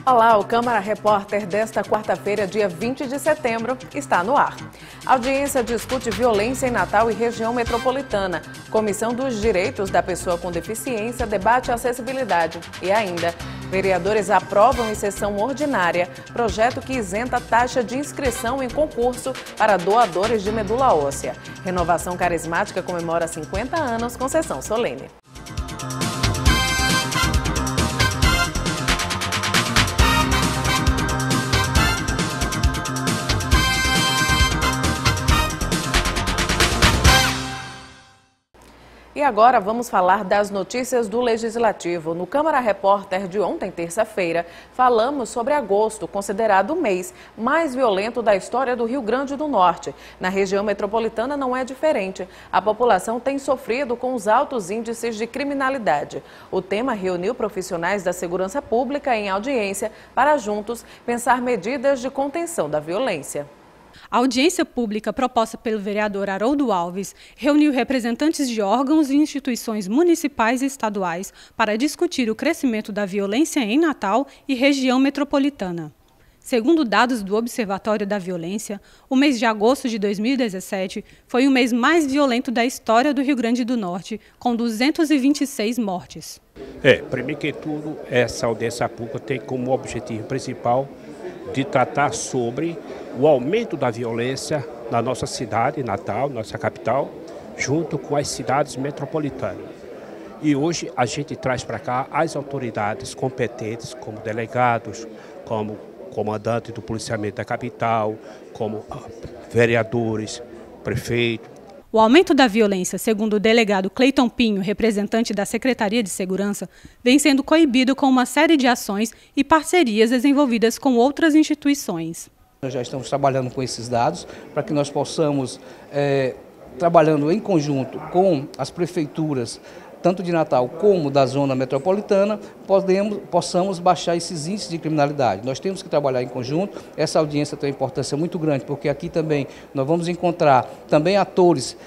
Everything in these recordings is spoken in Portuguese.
Olá, o Câmara Repórter desta quarta-feira, dia 20 de setembro, está no ar. A audiência discute violência em Natal e região metropolitana. Comissão dos Direitos da Pessoa com Deficiência debate acessibilidade. E ainda, vereadores aprovam em sessão ordinária projeto que isenta taxa de inscrição em concurso para doadores de medula óssea. Renovação Carismática comemora 50 anos com sessão solene. E agora vamos falar das notícias do Legislativo. No Câmara Repórter de ontem, terça-feira, falamos sobre agosto, considerado o mês mais violento da história do Rio Grande do Norte. Na região metropolitana não é diferente. A população tem sofrido com os altos índices de criminalidade. O tema reuniu profissionais da segurança pública em audiência para juntos pensar medidas de contenção da violência. A audiência pública proposta pelo vereador Haroldo Alves reuniu representantes de órgãos e instituições municipais e estaduais para discutir o crescimento da violência em Natal e região metropolitana. Segundo dados do Observatório da Violência, o mês de agosto de 2017 foi o mês mais violento da história do Rio Grande do Norte, com 226 mortes. Primeiro que tudo, essa audiência pública tem como objetivo principal de tratar sobre o aumento da violência na nossa cidade, Natal, nossa capital, junto com as cidades metropolitanas. E hoje a gente traz para cá as autoridades competentes, como delegados, como comandante do policiamento da capital, como vereadores, prefeito. O aumento da violência, segundo o delegado Cleiton Pinho, representante da Secretaria de Segurança, vem sendo coibido com uma série de ações e parcerias desenvolvidas com outras instituições. Nós já estamos trabalhando com esses dados para que nós possamos, trabalhando em conjunto com as prefeituras, tanto de Natal como da zona metropolitana, possamos baixar esses índices de criminalidade. Nós temos que trabalhar em conjunto. Essa audiência tem uma importância muito grande, porque aqui também nós vamos encontrar também atores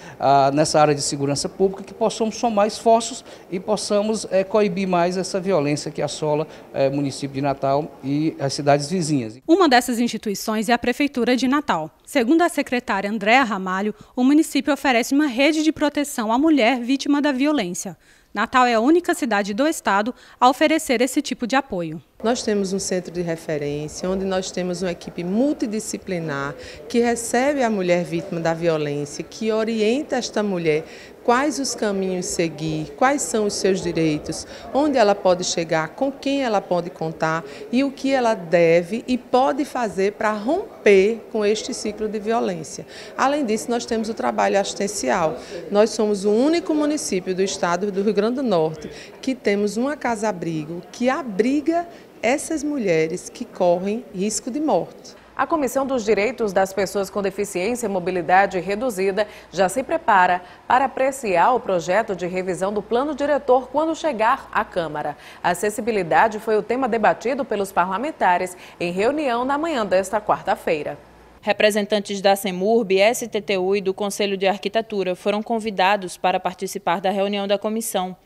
nessa área de segurança pública que possamos somar esforços e possamos coibir mais essa violência que assola o município de Natal e as cidades vizinhas. Uma dessas instituições é a Prefeitura de Natal. Segundo a secretária Andréa Ramalho, o município oferece uma rede de proteção à mulher vítima da violência. Natal é a única cidade do estado a oferecer esse tipo de apoio. Nós temos um centro de referência, onde nós temos uma equipe multidisciplinar que recebe a mulher vítima da violência, que orienta esta mulher quais os caminhos seguir, quais são os seus direitos, onde ela pode chegar, com quem ela pode contar e o que ela deve e pode fazer para romper com este ciclo de violência. Além disso, nós temos o trabalho assistencial. Nós somos o único município do estado do Rio Grande do Norte que temos uma casa-abrigo que abriga essas mulheres que correm risco de morte. A Comissão dos Direitos das Pessoas com Deficiência e Mobilidade Reduzida já se prepara para apreciar o projeto de revisão do plano diretor quando chegar à Câmara. A acessibilidade foi o tema debatido pelos parlamentares em reunião na manhã desta quarta-feira. Representantes da CEMURB, STTU e do Conselho de Arquitetura foram convidados para participar da reunião da comissão.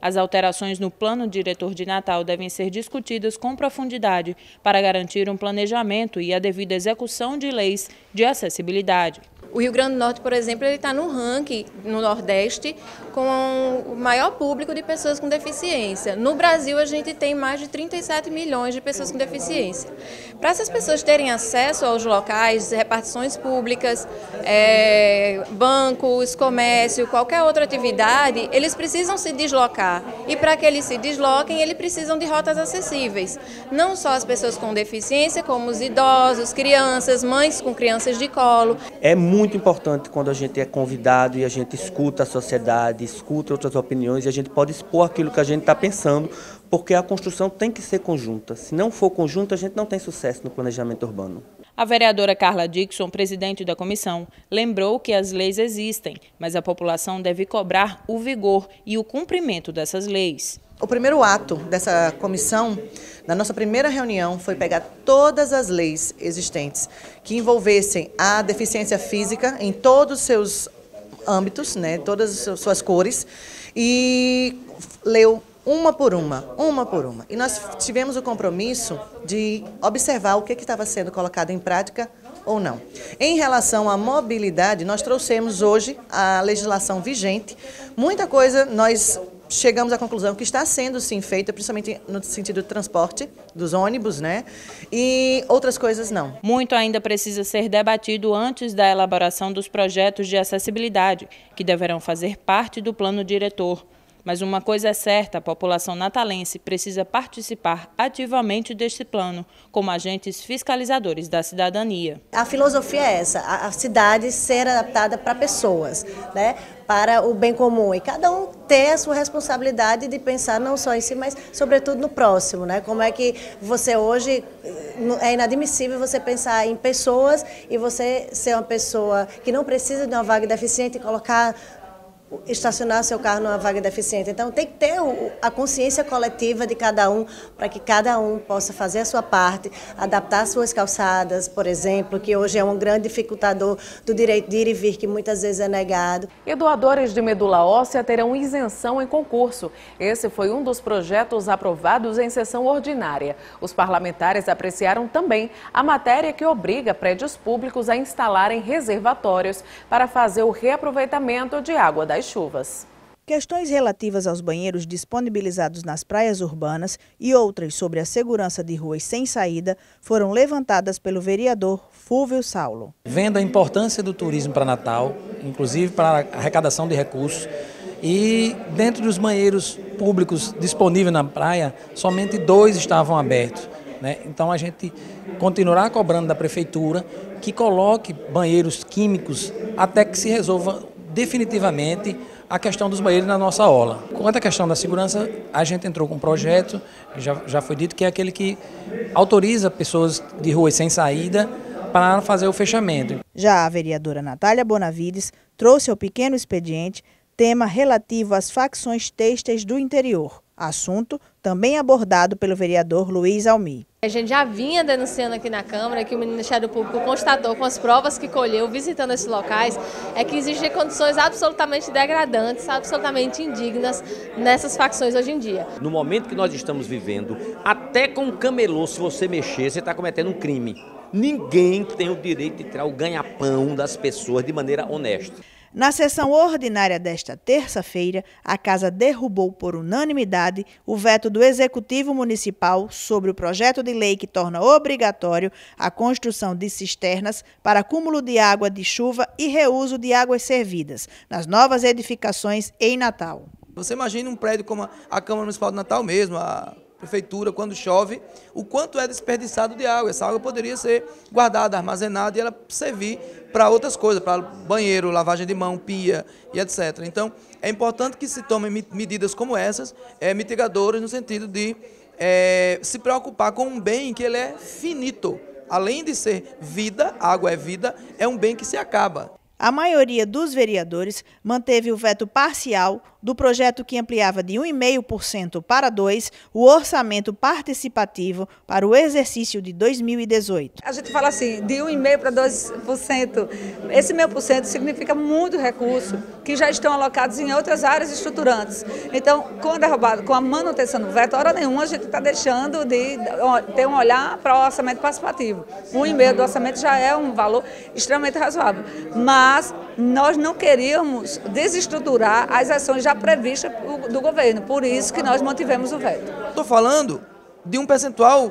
As alterações no plano diretor de Natal devem ser discutidas com profundidade para garantir um planejamento e a devida execução de leis de acessibilidade. O Rio Grande do Norte, por exemplo, ele está no ranking no Nordeste com o maior público de pessoas com deficiência. No Brasil, a gente tem mais de 37 milhões de pessoas com deficiência. Para essas pessoas terem acesso aos locais, repartições públicas, bancos, comércio, qualquer outra atividade, eles precisam se deslocar. E para que eles se desloquem, eles precisam de rotas acessíveis. Não só as pessoas com deficiência, como os idosos, crianças, mães com crianças de colo. É muito importante quando a gente é convidado e a gente escuta a sociedade, escuta outras opiniões e a gente pode expor aquilo que a gente está pensando, porque a construção tem que ser conjunta. Se não for conjunta, a gente não tem sucesso no planejamento urbano. A vereadora Carla Dixon, presidente da comissão, lembrou que as leis existem, mas a população deve cobrar o vigor e o cumprimento dessas leis. O primeiro ato dessa comissão, na nossa primeira reunião, foi pegar todas as leis existentes que envolvessem a deficiência física em todos os seus âmbitos, né, todas as suas cores, e leu uma por uma. E nós tivemos o compromisso de observar o que estava sendo colocado em prática ou não. Em relação à mobilidade, nós trouxemos hoje a legislação vigente. Muita coisa nós chegamos à conclusão que está sendo sim feita, principalmente no sentido do transporte, dos ônibus, né? E outras coisas não. Muito ainda precisa ser debatido antes da elaboração dos projetos de acessibilidade, que deverão fazer parte do plano diretor. Mas uma coisa é certa, a população natalense precisa participar ativamente deste plano, como agentes fiscalizadores da cidadania. A filosofia é essa, a cidade ser adaptada para pessoas, né? Para o bem comum, e cada um ter a sua responsabilidade de pensar não só em si, mas sobretudo no próximo, né? Como é que você hoje, é inadmissível você pensar em pessoas e você ser uma pessoa que não precisa de uma vaga deficiente e estacionar seu carro numa vaga deficiente. Então tem que ter a consciência coletiva de cada um, para que cada um possa fazer a sua parte, adaptar suas calçadas, por exemplo, que hoje é um grande dificultador do direito de ir e vir, que muitas vezes é negado. E doadores de medula óssea terão isenção em concurso. Esse foi um dos projetos aprovados em sessão ordinária. Os parlamentares apreciaram também a matéria que obriga prédios públicos a instalarem reservatórios para fazer o reaproveitamento de água das chuvas. Questões relativas aos banheiros disponibilizados nas praias urbanas e outras sobre a segurança de ruas sem saída foram levantadas pelo vereador Fúvio Saulo. Vendo a importância do turismo para Natal, inclusive para a arrecadação de recursos, e dentro dos banheiros públicos disponíveis na praia, somente 2 estavam abertos, né? Então a gente continuará cobrando da prefeitura que coloque banheiros químicos até que se resolva definitivamente a questão dos banheiros na nossa orla. Quanto à questão da segurança, a gente entrou com um projeto, já foi dito que é aquele que autoriza pessoas de ruas sem saída para fazer o fechamento. Já a vereadora Natália Bonavides trouxe ao pequeno expediente tema relativo às facções têxteis do interior, assunto também abordado pelo vereador Luiz Almi. A gente já vinha denunciando aqui na Câmara que o Ministério Público constatou com as provas que colheu visitando esses locais é que existem condições absolutamente degradantes, absolutamente indignas nessas facções hoje em dia. No momento que nós estamos vivendo, até com um camelô, se você mexer, você está cometendo um crime. Ninguém tem o direito de tirar o ganha-pão das pessoas de maneira honesta. Na sessão ordinária desta terça-feira, a Casa derrubou por unanimidade o veto do Executivo Municipal sobre o projeto de lei que torna obrigatório a construção de cisternas para acúmulo de água de chuva e reuso de águas servidas nas novas edificações em Natal. Você imagina um prédio como a Câmara Municipal de Natal mesmo, a Prefeitura, quando chove, o quanto é desperdiçado de água. Essa água poderia ser guardada, armazenada e ela servir para outras coisas, para banheiro, lavagem de mão, pia e etc. Então, é importante que se tomem medidas como essas, mitigadoras no sentido de se preocupar com um bem que ele é finito. Além de ser vida, água é vida, é um bem que se acaba. A maioria dos vereadores manteve o veto parcial do projeto que ampliava de 1,5% para 2% o orçamento participativo para o exercício de 2018. A gente fala assim, de 1,5% para 2%. Esse 0,5% significa muito recurso que já estão alocados em outras áreas estruturantes. Então, com a derrubada, com a manutenção do veto, hora nenhuma a gente está deixando de ter um olhar para o orçamento participativo. 1,5% do orçamento já é um valor extremamente razoável. Mas nós não queríamos desestruturar as ações já previstas do governo, por isso que nós mantivemos o veto. Estou falando de um percentual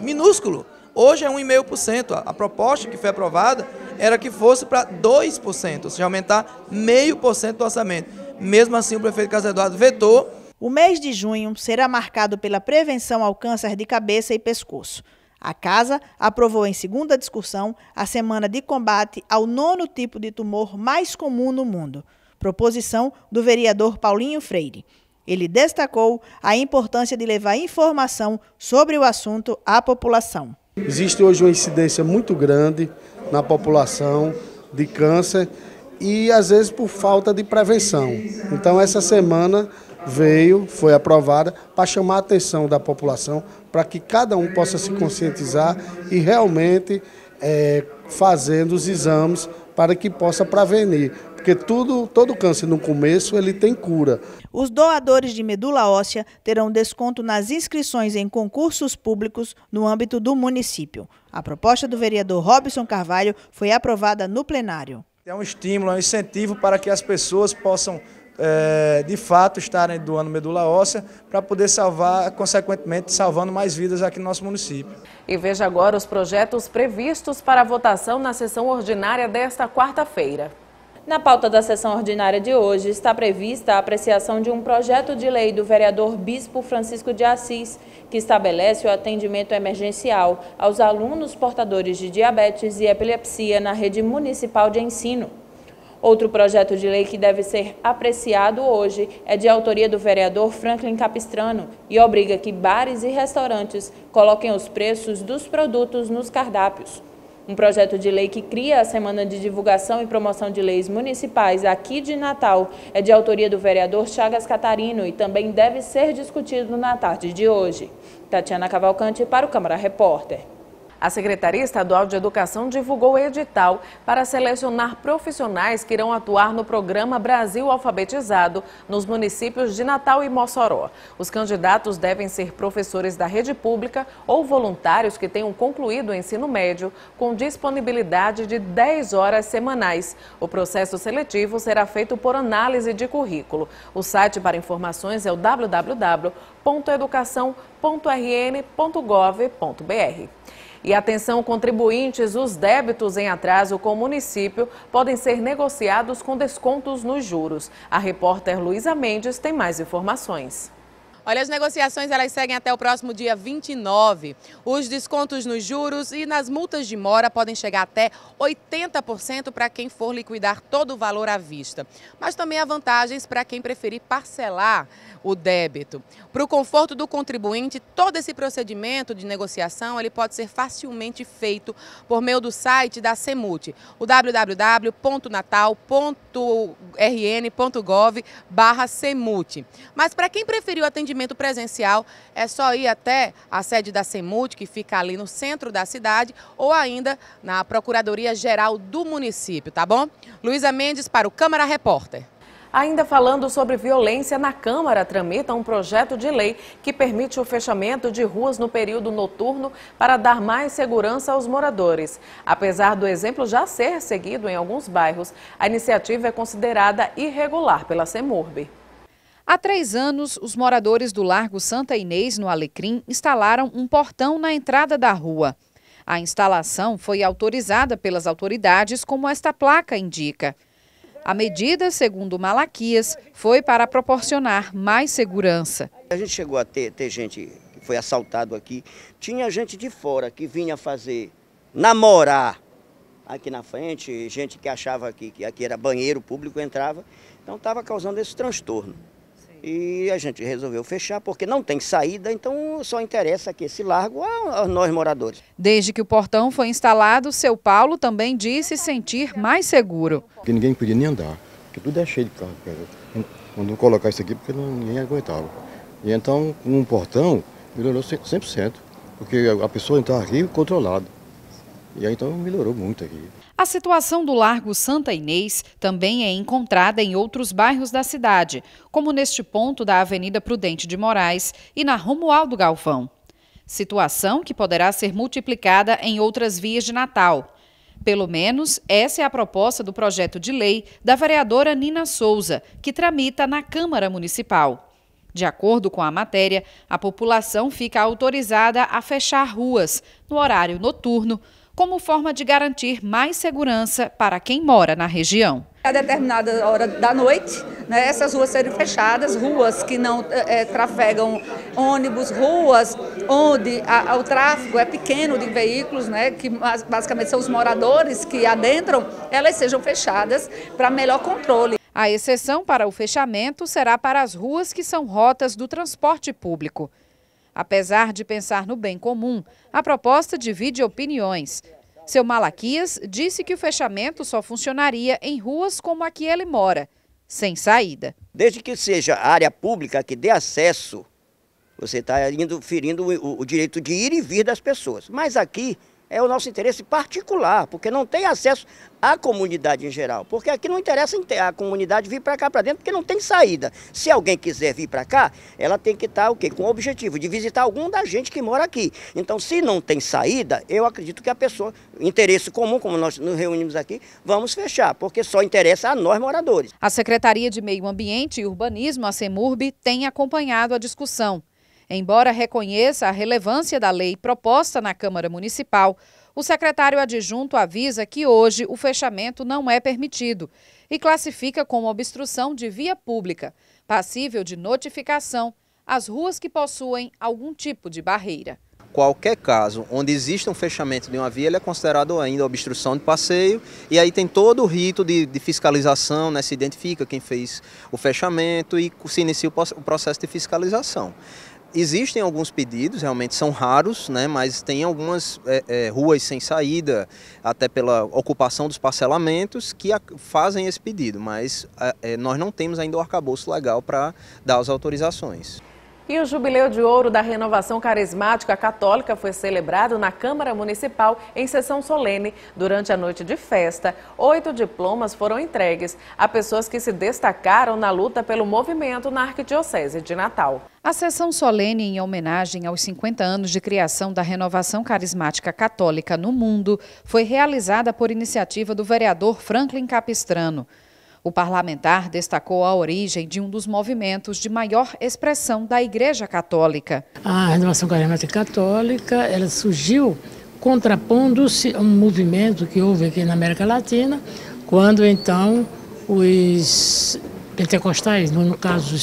minúsculo. Hoje é 1,5%. A proposta que foi aprovada era que fosse para 2%, ou seja, aumentar 0,5% do orçamento. Mesmo assim, o prefeito Carlos Eduardo vetou. O mês de junho será marcado pela prevenção ao câncer de cabeça e pescoço. A Casa aprovou em segunda discussão a semana de combate ao 9º tipo de tumor mais comum no mundo, proposição do vereador Paulinho Freire. Ele destacou a importância de levar informação sobre o assunto à população. Existe hoje uma incidência muito grande na população de câncer e às vezes por falta de prevenção. Então essa semana foi aprovada para chamar a atenção da população, para que cada um possa se conscientizar e realmente fazendo os exames para que possa prevenir. porque todo câncer no começo ele tem cura. Os doadores de medula óssea terão desconto nas inscrições em concursos públicos no âmbito do município. A proposta do vereador Robson Carvalho foi aprovada no plenário. É um estímulo, é um incentivo para que as pessoas possam, de fato, estarem doando medula óssea para poder salvar, consequentemente, salvando mais vidas aqui no nosso município. E veja agora os projetos previstos para a votação na sessão ordinária desta quarta-feira. Na pauta da sessão ordinária de hoje está prevista a apreciação de um projeto de lei do vereador Bispo Francisco de Assis, que estabelece o atendimento emergencial aos alunos portadores de diabetes e epilepsia na rede municipal de ensino. Outro projeto de lei que deve ser apreciado hoje é de autoria do vereador Franklin Capistrano e obriga que bares e restaurantes coloquem os preços dos produtos nos cardápios. Um projeto de lei que cria a Semana de Divulgação e Promoção de Leis Municipais aqui de Natal é de autoria do vereador Chagas Catarino e também deve ser discutido na tarde de hoje. Tatiana Cavalcante para o Câmara Repórter. A Secretaria Estadual de Educação divulgou o edital para selecionar profissionais que irão atuar no programa Brasil Alfabetizado nos municípios de Natal e Mossoró. Os candidatos devem ser professores da rede pública ou voluntários que tenham concluído o ensino médio com disponibilidade de 10 horas semanais. O processo seletivo será feito por análise de currículo. O site para informações é o www.educação.rn.gov.br. E atenção, contribuintes, os débitos em atraso com o município podem ser negociados com descontos nos juros. A repórter Luísa Mendes tem mais informações. Olha, as negociações elas seguem até o próximo dia 29. Os descontos nos juros e nas multas de mora podem chegar até 80% para quem for liquidar todo o valor à vista. Mas também há vantagens para quem preferir parcelar o débito. Para o conforto do contribuinte, todo esse procedimento de negociação ele pode ser facilmente feito por meio do site da CEMUT, o www.natal.rn.gov/CEMUT. Mas para quem preferiu o atendimento presencial, é só ir até a sede da CEMUT, que fica ali no centro da cidade, ou ainda na Procuradoria-Geral do município, tá bom? Luísa Mendes para o Câmara Repórter. Ainda falando sobre violência, na Câmara tramita um projeto de lei que permite o fechamento de ruas no período noturno para dar mais segurança aos moradores. Apesar do exemplo já ser seguido em alguns bairros, a iniciativa é considerada irregular pela CEMURB. Há 3 anos, os moradores do Largo Santa Inês, no Alecrim, instalaram um portão na entrada da rua. A instalação foi autorizada pelas autoridades, como esta placa indica. A medida, segundo Malaquias, foi para proporcionar mais segurança. A gente chegou a ter gente que foi assaltado aqui. Tinha gente de fora que vinha namorar aqui na frente, gente que achava que aqui era banheiro público, entrava. Então estava causando esse transtorno. E a gente resolveu fechar porque não tem saída, então só interessa aqui esse largo a nós moradores. Desde que o portão foi instalado, seu Paulo também disse sentir mais seguro. Porque ninguém podia nem andar, porque tudo é cheio de carro. Quando colocar isso aqui, porque ninguém aguentava. E então, com um portão, melhorou 100%, porque a pessoa entrava aqui controlada. E aí então melhorou muito aqui. A situação do Largo Santa Inês também é encontrada em outros bairros da cidade, como neste ponto da Avenida Prudente de Moraes e na Romualdo Galvão. Situação que poderá ser multiplicada em outras vias de Natal. Pelo menos essa é a proposta do projeto de lei da vereadora Nina Souza, que tramita na Câmara Municipal. De acordo com a matéria, a população fica autorizada a fechar ruas no horário noturno, como forma de garantir mais segurança para quem mora na região. A determinada hora da noite, né, essas ruas serem fechadas, ruas que não trafegam ônibus, ruas onde o tráfego é pequeno de veículos, né, que basicamente são os moradores que adentram, elas sejam fechadas para melhor controle. A exceção para o fechamento será para as ruas que são rotas do transporte público. Apesar de pensar no bem comum, a proposta divide opiniões. Seu Malaquias disse que o fechamento só funcionaria em ruas como a que ele mora, sem saída. Desde que seja área pública que dê acesso, você está ferindo o direito de ir e vir das pessoas. Mas aqui É o nosso interesse particular, porque não tem acesso à comunidade em geral. Porque aqui não interessa a comunidade vir para cá para dentro, porque não tem saída. Se alguém quiser vir para cá, ela tem que estar o quê? Com o objetivo de visitar algum da gente que mora aqui. Então, se não tem saída, eu acredito que a pessoa, interesse comum, como nós nos reunimos aqui, vamos fechar, porque só interessa a nós moradores. A Secretaria de Meio Ambiente e Urbanismo, a CEMURB, tem acompanhado a discussão. Embora reconheça a relevância da lei proposta na Câmara Municipal, o secretário adjunto avisa que hoje o fechamento não é permitido e classifica como obstrução de via pública, passível de notificação, as ruas que possuem algum tipo de barreira. Qualquer caso onde exista um fechamento de uma via, ele é considerado ainda obstrução de passeio, e aí tem todo o rito de fiscalização, né? Se identifica quem fez o fechamento e se inicia o processo de fiscalização. Existem alguns pedidos, realmente são raros, né, mas tem algumas ruas sem saída, até pela ocupação dos parcelamentos, que fazem esse pedido, mas nós não temos ainda o arcabouço legal para dar as autorizações. E o Jubileu de Ouro da Renovação Carismática Católica foi celebrado na Câmara Municipal em sessão solene. Durante a noite de festa, 8 diplomas foram entregues a pessoas que se destacaram na luta pelo movimento na Arquidiocese de Natal. A sessão solene em homenagem aos 50 anos de criação da Renovação Carismática Católica no mundo foi realizada por iniciativa do vereador Franklin Capistrano. O parlamentar destacou a origem de um dos movimentos de maior expressão da Igreja Católica. A Renovação Carismática Católica, ela surgiu contrapondo-se a um movimento que houve aqui na América Latina, quando então os pentecostais, no caso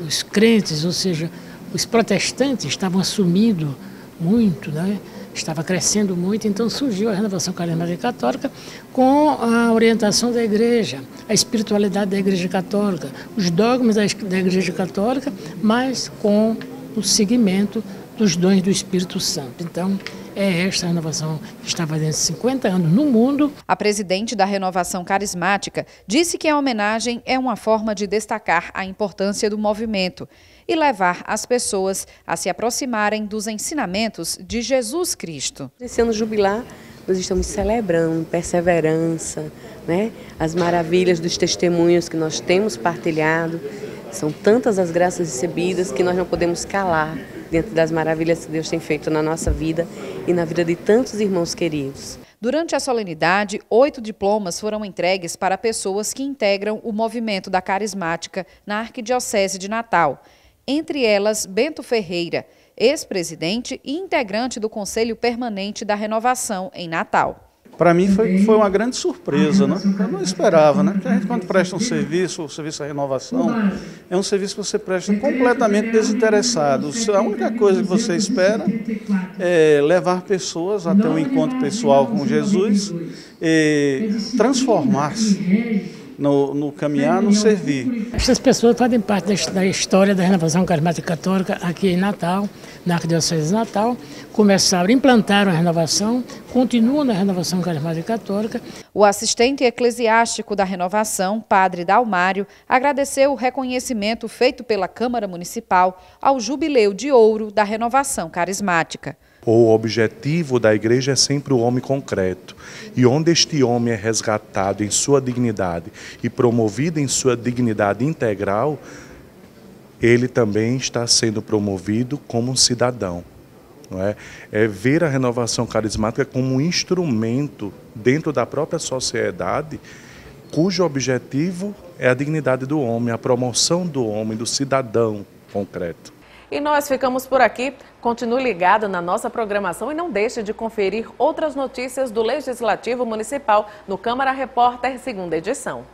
os crentes, ou seja, os protestantes estavam assumindo muito, né? Estava crescendo muito, então surgiu a Renovação Carismática Católica com a orientação da Igreja, a espiritualidade da Igreja Católica, os dogmas da Igreja Católica, mas com o seguimento dos dons do Espírito Santo. Então, é esta renovação que está fazendo 50 anos no mundo. A presidente da Renovação Carismática disse que a homenagem é uma forma de destacar a importância do movimento e levar as pessoas a se aproximarem dos ensinamentos de Jesus Cristo. Esse ano jubilar, nós estamos celebrando perseverança, né? As maravilhas dos testemunhos que nós temos partilhado. São tantas as graças recebidas que nós não podemos calar diante das maravilhas que Deus tem feito na nossa vida e na vida de tantos irmãos queridos. Durante a solenidade, 8 diplomas foram entregues para pessoas que integram o movimento da Carismática na Arquidiocese de Natal. Entre elas, Bento Ferreira, ex-presidente e integrante do Conselho Permanente da Renovação em Natal. Para mim foi uma grande surpresa, né? Eu não esperava, né? Porque a gente, quando presta um serviço, o serviço da renovação, é um serviço que você presta completamente desinteressado. A única coisa que você espera é levar pessoas até um encontro pessoal com Jesus e transformar-se no caminhar, no servir. Essas pessoas fazem parte da história da Renovação Carismática Católica aqui em Natal, na Arquidiocese de Natal. Começaram, implantaram a renovação, continuam na Renovação Carismática Católica. O assistente eclesiástico da Renovação, padre Dalmário, agradeceu o reconhecimento feito pela Câmara Municipal ao Jubileu de Ouro da Renovação Carismática. O objetivo da igreja é sempre o homem concreto. E onde este homem é resgatado em sua dignidade e promovido em sua dignidade integral, ele também está sendo promovido como um cidadão. Não é? É ver a renovação carismática como um instrumento dentro da própria sociedade, cujo objetivo é a dignidade do homem, a promoção do homem, do cidadão concreto. E nós ficamos por aqui. Continue ligado na nossa programação e não deixe de conferir outras notícias do Legislativo Municipal no Câmara Repórter, segunda edição.